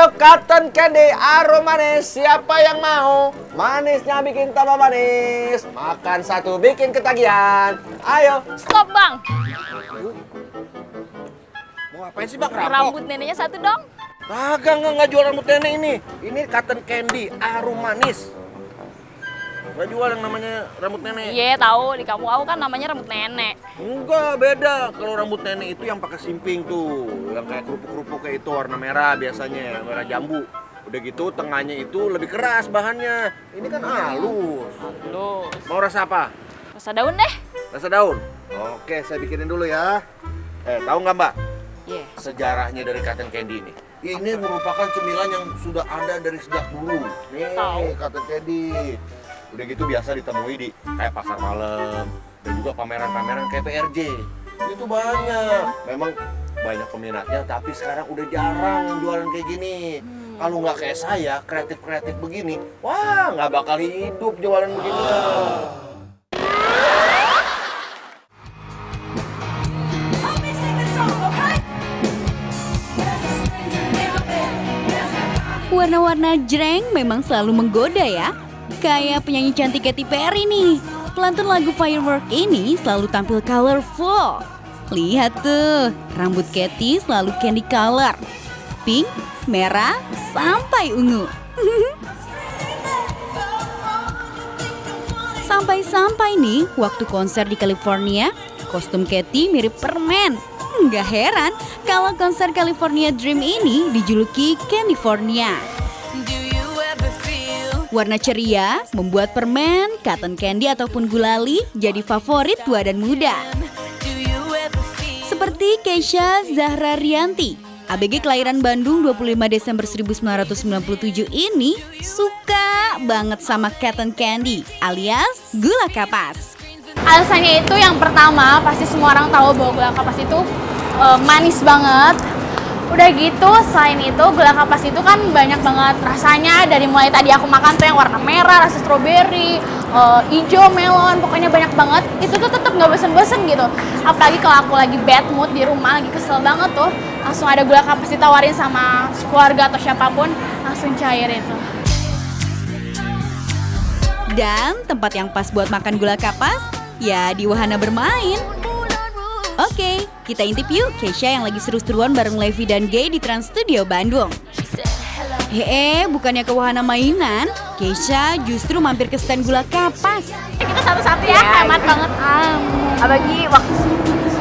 Ayo Cotton Candy Aromanis, siapa yang mau? Manisnya bikin tambah manis. Makan satu bikin ketagihan. Ayo. Stop bang. Mau ngapain sih bang? Rambut neneknya satu dong. Kagak, nggak jual rambut nenek ini. Ini Cotton Candy Aromanis. Nggak jual yang namanya rambut nenek. Iya tahu, di kampung aku kan namanya rambut nenek. Enggak, beda. Kalau rambut nenek itu yang pakai simping tuh, yang kayak kerupuk-kerupuk kayak itu warna merah biasanya, merah jambu. Udah gitu tengahnya itu lebih keras bahannya. Ini kan halus. Halus. Mau rasa apa? Rasa daun deh. Rasa daun. Oke, saya bikinin dulu ya. Tahu nggak Mbak? Iya. Sejarahnya dari Cotton Candy ini. Ini merupakan cemilan yang sudah ada dari sejak dulu. Nih, Tahu. Cotton Candy. Udah gitu biasa ditemui di kayak pasar malam dan juga pameran-pameran kayak PRJ. Itu banyak. Memang banyak peminatnya, tapi sekarang udah jarang yang jualan kayak gini. Kalau nggak kayak saya, kreatif-kreatif begini, wah nggak bakal hidup jualan begini. Warna-warna jreng memang selalu menggoda ya. Kayak penyanyi cantik Katy Perry nih. Pelantun lagu Firework ini selalu tampil colorful. Lihat tuh, rambut Katy selalu candy color. Pink, merah, sampai ungu. Sampai-sampai nih, waktu konser di California, kostum Katy mirip permen. Nggak heran kalau konser California Dream ini dijuluki Candyfornia. Warna ceria membuat permen, cotton candy ataupun gulali jadi favorit tua dan muda. Seperti Keisha Zahra Rianti, ABG kelahiran Bandung 25 Desember 1997 ini suka banget sama cotton candy alias gula kapas. Alasannya itu yang pertama, pasti semua orang tahu bahwa gula kapas itu manis banget. Udah gitu, selain itu gula kapas itu kan banyak banget rasanya. Dari mulai tadi aku makan tuh yang warna merah, rasa stroberi, hijau, melon, pokoknya banyak banget. Itu tuh tetap nggak bosen-bosen gitu. Apalagi kalau aku lagi bad mood di rumah, lagi kesel banget tuh, langsung ada gula kapas ditawarin sama keluarga atau siapapun, langsung cair itu. Dan tempat yang pas buat makan gula kapas, ya di wahana bermain. Oke, kita intip yuk Keisha yang lagi seru-seruan bareng Levi dan Gay di Trans Studio Bandung. Bukannya ke wahana mainan, Keisha justru mampir ke stand gula kapas. Kita satu-satu ya, hemat banget. Abagi waktu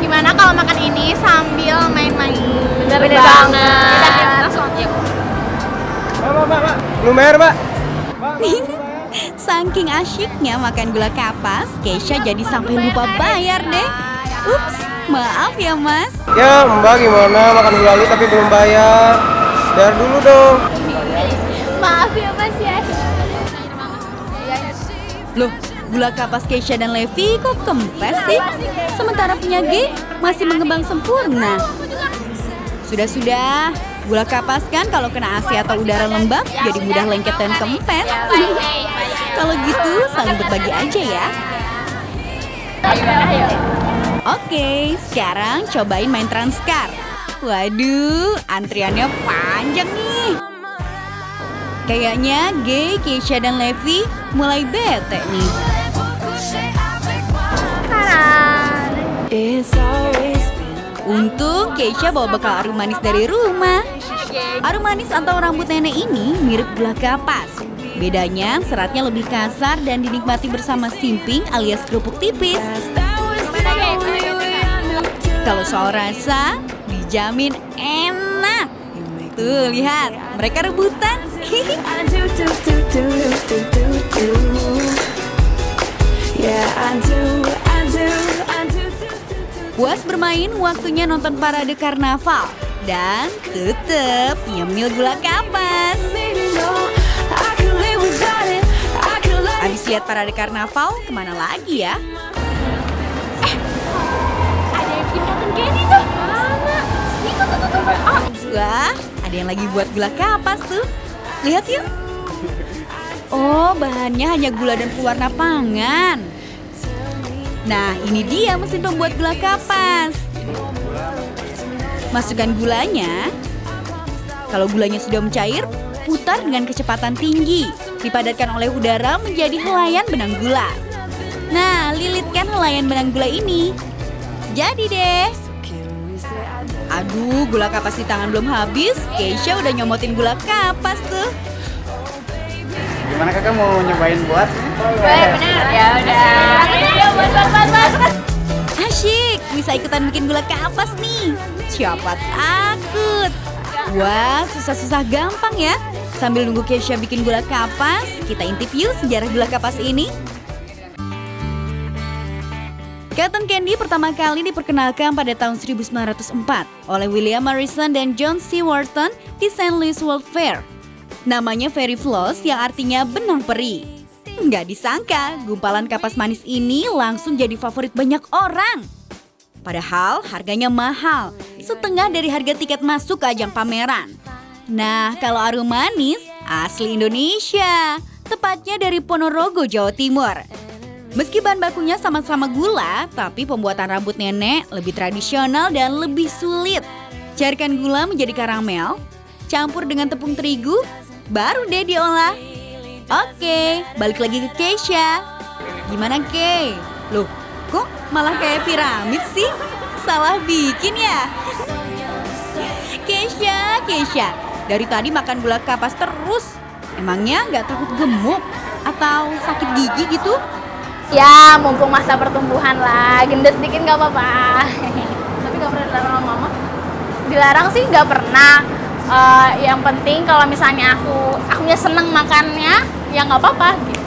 gimana kalau makan ini sambil main-main? Bener banget. Kita langsung aja. Mbak. Belum bayar, Mbak. Saking asyiknya makan gula kapas, Keisha jadi sampai lupa bayar deh. Ups, maaf ya mas. Ya Mbak, gimana makan gulali tapi belum bayar? Bayar dulu dong. Maaf ya mas ya. Loh, gula kapas Keisha dan Levi kok kempes sih? Sementara punya G masih mengembang sempurna. Sudah, gula kapas kan kalau kena AC atau udara lembab jadi mudah lengket dan kempes. Kalau gitu saling berbagi aja ya. Ayo. Oke, sekarang cobain main Transkar. Waduh, antriannya panjang nih. Kayaknya Gay, Keisha, dan Levi mulai bete nih. Untung Keisha bawa bekal arum manis dari rumah. Arum manis atau rambut nenek ini mirip gula kapas. Bedanya seratnya lebih kasar dan dinikmati bersama simping alias kerupuk tipis. Kalau soal rasa, dijamin enak. Tuh, lihat, mereka rebutan. Puas bermain, waktunya nonton parade karnaval. Dan tetep nyemil gula kapas. Habis lihat parade karnaval, kemana lagi ya? Gini tuh, mana? Itu tuh. Wah, ada yang lagi buat gula kapas tuh. Lihat yuk. Oh, bahannya hanya gula dan pewarna pangan. Nah, ini dia mesin pembuat gula kapas. Masukkan gulanya, Kalau gulanya sudah mencair, putar dengan kecepatan tinggi. Dipadatkan oleh udara menjadi helaian benang gula. Nah, lilitkan helaian benang gula ini. Jadi deh. Aduh, gula kapas di tangan belum habis. Keisha udah nyomotin gula kapas tuh. Gimana kakak mau nyobain buat? Bener, ya udah. Ayo, buat. Asyik, bisa ikutan bikin gula kapas nih. Siapa takut? Wah, susah-susah gampang ya. Sambil nunggu Keisha bikin gula kapas, kita intip yuk sejarah gula kapas ini. Cotton candy pertama kali diperkenalkan pada tahun 1904 oleh William Morrison dan John C. Wharton di St. Louis World Fair. Namanya Fairy Floss yang artinya benang peri. Nggak disangka, gumpalan kapas manis ini langsung jadi favorit banyak orang. Padahal harganya mahal, setengah dari harga tiket masuk ke ajang pameran. Nah, kalau arum manis, asli Indonesia, tepatnya dari Ponorogo, Jawa Timur. Meski bahan bakunya sama-sama gula, tapi pembuatan rambut nenek lebih tradisional dan lebih sulit. Cairkan gula menjadi karamel, campur dengan tepung terigu, baru deh diolah. Oke, balik lagi ke Keisha. Gimana, Kay? Loh, kok malah kayak piramid sih? Salah bikin ya? Keisha, dari tadi makan gula kapas terus. Emangnya nggak takut gemuk atau sakit gigi gitu? Ya, mumpung masa pertumbuhan lah, gendut dikit nggak apa-apa. Tapi nggak pernah dilarang sama mama? Dilarang sih nggak pernah. Yang penting kalau misalnya akunya seneng makannya, ya nggak apa-apa gitu.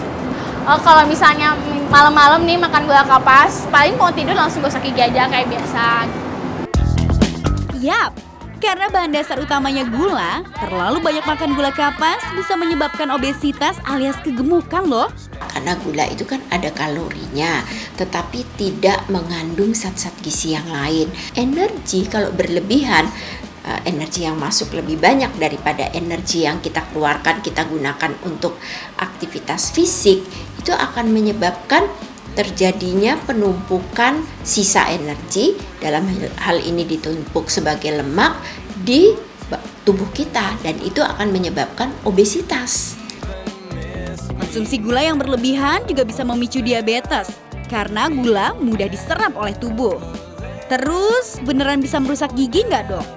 Kalau misalnya malam-malam nih makan gula kapas, paling mau tidur langsung gosok gigi aja kayak biasa. Yap, karena bahan dasar utamanya gula, terlalu banyak makan gula kapas bisa menyebabkan obesitas alias kegemukan loh. Karena gula itu kan ada kalorinya, tetapi tidak mengandung zat-zat gizi yang lain. Energi kalau berlebihan, energi yang masuk lebih banyak daripada energi yang kita keluarkan, kita gunakan untuk aktivitas fisik, itu akan menyebabkan terjadinya penumpukan sisa energi, dalam hal ini ditumpuk sebagai lemak di tubuh kita, dan itu akan menyebabkan obesitas. Konsumsi gula yang berlebihan juga bisa memicu diabetes karena gula mudah diserap oleh tubuh. Terus beneran bisa merusak gigi nggak, Dok?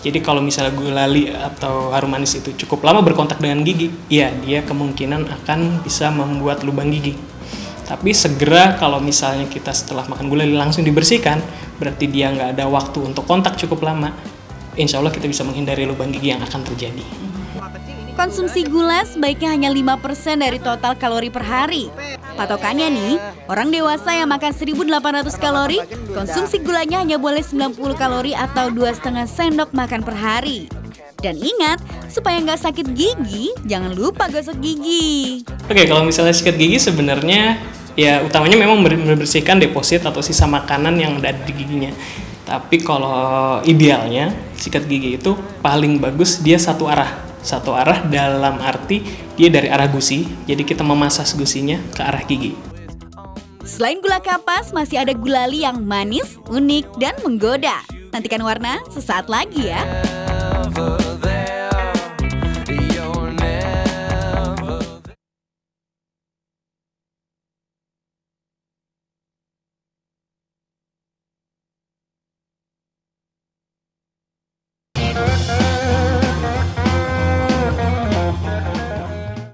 Jadi kalau misalnya gulali atau harum manis itu cukup lama berkontak dengan gigi, ya dia kemungkinan akan bisa membuat lubang gigi. Tapi segera kalau misalnya kita setelah makan gulali langsung dibersihkan, berarti dia nggak ada waktu untuk kontak cukup lama. Insya Allah kita bisa menghindari lubang gigi yang akan terjadi. Konsumsi gula sebaiknya hanya 5% dari total kalori per hari. Patokannya nih, orang dewasa yang makan 1.800 kalori, konsumsi gulanya hanya boleh 90 kalori atau 2,5 sendok makan per hari. Dan ingat, supaya nggak sakit gigi, jangan lupa gosok gigi. Oke, kalau misalnya sikat gigi sebenarnya ya utamanya memang membersihkan deposit atau sisa makanan yang ada di giginya. Tapi kalau idealnya sikat gigi itu paling bagus dia satu arah. Satu arah dalam arti dia dari arah gusi, jadi kita memasas gusinya ke arah gigi. Selain gula kapas, masih ada gulali yang manis, unik, dan menggoda. Nantikan Warna sesaat lagi ya.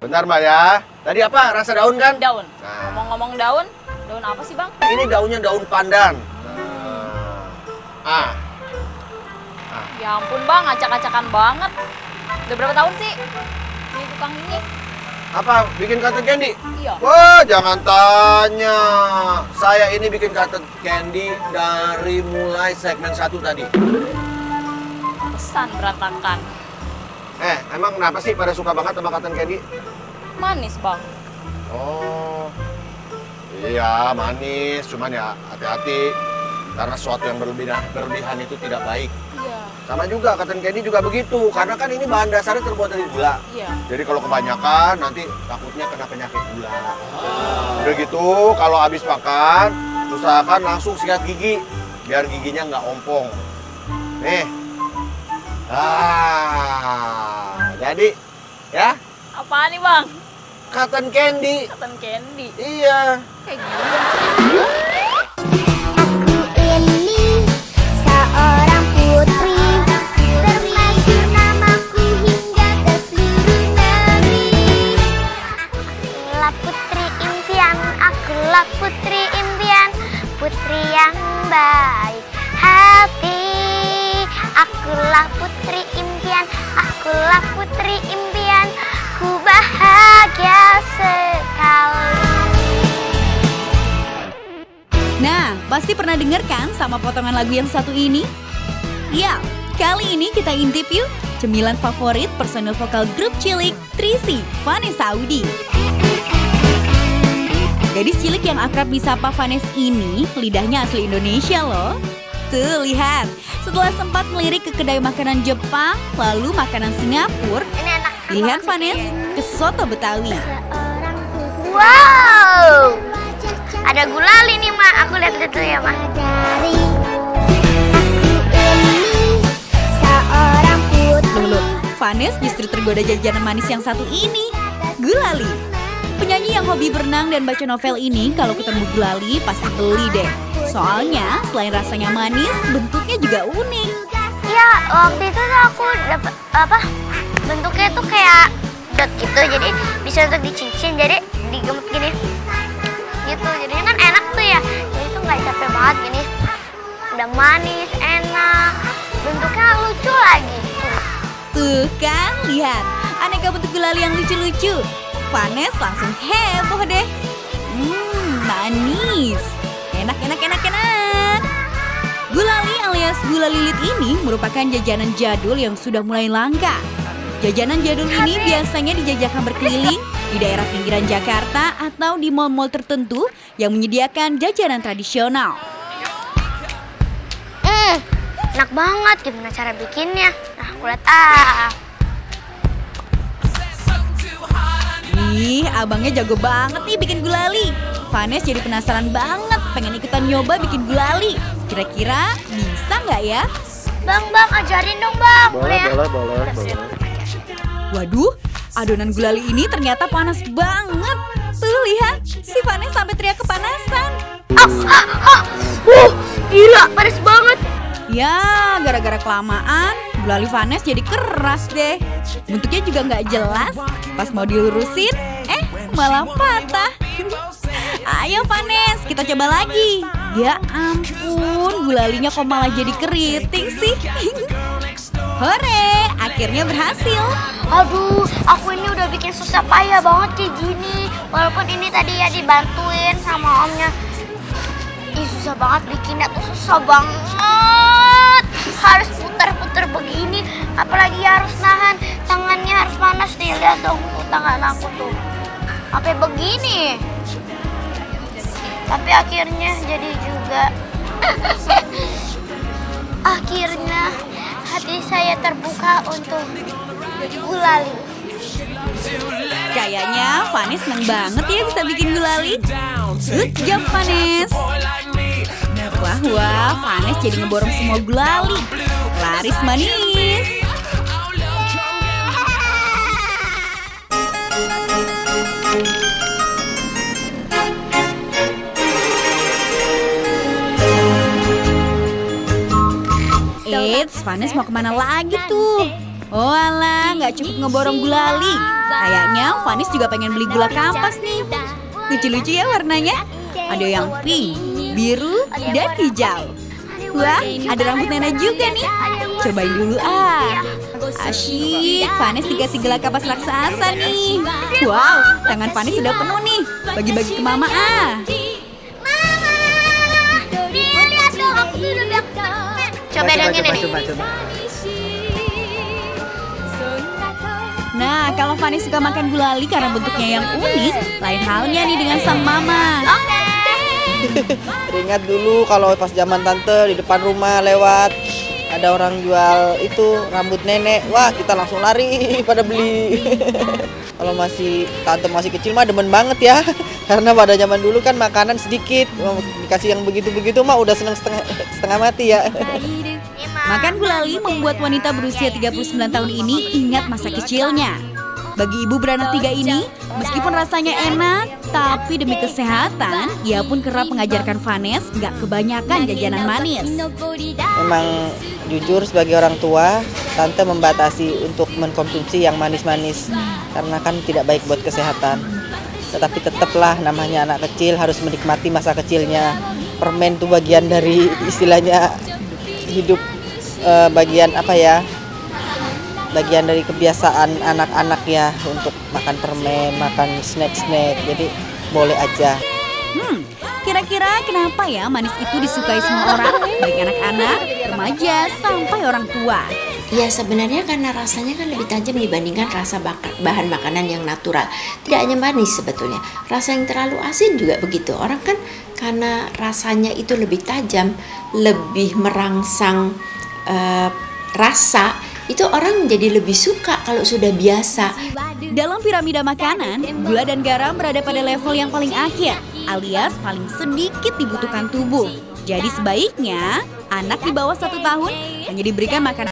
Bentar Mbak ya. Tadi apa? Rasa daun kan? Daun. Nah. Ngomong-ngomong daun, daun apa sih bang? Ini daunnya daun pandan. Ya ampun bang, acak-acakan banget. Udah berapa tahun sih ini tukang ini? Apa? Bikin cotton candy? Iya. Wah, jangan tanya. Saya ini bikin cotton candy dari mulai segmen 1 tadi. Pesan berantakan. Emang kenapa sih pada suka banget sama cotton candy? Manis bang. Oh, iya manis. Cuman ya hati-hati. Karena sesuatu yang berlebihan itu tidak baik. Iya. Sama juga cotton candy juga begitu. Karena kan ini bahan dasarnya terbuat dari gula. Iya. Jadi kalau kebanyakan nanti takutnya kena penyakit gula. Udah gitu kalau habis makan usahakan langsung sikat gigi biar giginya nggak ompong. Nih, Jadi ya Apaan nih bang? cotton candy. Cotton candy. Iya. Kayak gimana? Ini seorang putri, termasyhur namaku hingga ke seluruh negeri. Akulah putri impian, akulah putri impian, putri yang baik hati. Akulah putri impian, akulah putri impian, ku bahagia sekali. Nah, pasti pernah dengar kan sama potongan lagu yang satu ini? Ya, kali ini kita intip yuk cemilan favorit personil vokal grup cilik Trisi, Vanessa Audi. Gadis cilik yang akrab disapa Vanes ini lidahnya asli Indonesia loh. Tuh lihat, setelah sempat melirik ke kedai makanan Jepang, lalu makanan Singapura, Ini enak. pilihan Vanes ke soto Betawi. Wow, ada gulali nih mak. Aku lihat dulu ya mak. Loh, Vanes justru tergoda jajanan manis yang satu ini, gulali. Penyanyi yang hobi berenang dan baca novel ini kalau ketemu gulali pasti beli deh. Soalnya selain rasanya manis, bentuknya juga unik. Ya, waktu itu tuh aku dapet bentuknya tuh kayak dot gitu, jadi bisa untuk dicincin, jadi digemut gini. Gitu, jadinya kan enak tuh ya. Jadi tuh nggak capek banget gini. Udah manis, enak, bentuknya lucu lagi. Tuh kan, lihat aneka bentuk gulali yang lucu-lucu. Vanes langsung heboh deh. Manis. Enak. Gulali alias gula lilit ini merupakan jajanan jadul yang sudah mulai langka. Jajanan jadul ini biasanya dijajakan berkeliling di daerah pinggiran Jakarta atau di mal-mal tertentu yang menyediakan jajanan tradisional. Enak banget, gimana cara bikinnya? Nah, aku lihat Ih, abangnya jago banget nih bikin gulali. Vanes jadi penasaran banget, pengen ikutan nyoba bikin gulali. Kira-kira bisa nggak ya? Bang, ajarin dong bang. Boleh ya? Boleh. Waduh, adonan gulali ini ternyata panas banget. Tuh lihat, si Vanes sampai teriak kepanasan. Gila, panas banget. Ya, gara-gara kelamaan, gulali Vanes jadi keras deh. Bentuknya juga nggak jelas. Pas mau dilurusin, malah patah. Ayo Vanes, kita coba lagi. Ya ampun, gulalinya kok malah jadi keriting sih. Hore, akhirnya berhasil. Aduh, aku ini udah bikin susah payah banget kayak gini. Walaupun ini tadi ya dibantuin sama omnya. Ih, susah banget bikinnya tuh, susah banget. Harus putar-putar begini, apalagi harus nahan. Tangannya harus panas nih, lihat dong tuh tangan aku tuh. Sampai begini. Tapi akhirnya jadi juga. Akhirnya hati saya terbuka untuk gulali. Kayaknya Vanes seneng banget ya bisa bikin gulali. Good job Vanes. Wah, Vanes jadi ngeborong semua gulali. Laris manis. Eits, Vanes mau kemana lagi tuh? Oh alah, nggak cukup ngeborong gulali. Kayaknya Vanes juga pengen beli gula kampas nih. Lucu-lucu ya warnanya. Ada yang pink, biru, dan hijau. Wah, ada rambut nenek juga nih. Cobain dulu Asyik, Vanes dikasih gula kampas raksasa nih. Wow, tangan Vanes sudah penuh nih. Bagi-bagi ke mama Lihat dong, aku tuh udah bilang. Coba yang ini nih. Nah, kalau Vanes suka makan gulali karena bentuknya yang unik, lain halnya nih dengan sang mama. Ingat dulu kalau pas zaman tante di depan rumah lewat ada orang jual itu rambut nenek, wah kita langsung lari pada beli. Kalau tante masih kecil mah demen banget ya, karena pada zaman dulu kan makanan sedikit, dikasih yang begitu-begitu mah udah seneng setengah mati ya. Ini mah Makan gulali membuat wanita berusia 39 tahun ini ingat masa kecilnya. Bagi ibu beranak 3 ini, meskipun rasanya enak, tapi demi kesehatan, ia pun kerap mengajarkan Vanes nggak kebanyakan jajanan manis. Memang jujur sebagai orang tua, Tante membatasi untuk mengkonsumsi yang manis-manis karena kan tidak baik buat kesehatan. Tetapi tetaplah namanya anak kecil harus menikmati masa kecilnya. Permen itu bagian dari istilahnya hidup, bagian apa ya? Bagian dari kebiasaan anak-anak ya untuk makan permen, makan snack-snack. Jadi boleh aja. Kira-kira kenapa ya manis itu disukai semua orang, baik anak-anak, remaja, sampai orang tua? Ya sebenarnya karena rasanya kan lebih tajam dibandingkan rasa bahan makanan yang natural. Tidak hanya manis sebetulnya, rasa yang terlalu asin juga begitu. Orang kan karena rasanya itu lebih tajam, lebih merangsang rasa, itu orang jadi lebih suka kalau sudah biasa. Dalam piramida makanan, gula dan garam berada pada level yang paling akhir, alias paling sedikit dibutuhkan tubuh. Jadi sebaiknya anak di bawah 1 tahun hanya diberikan makanan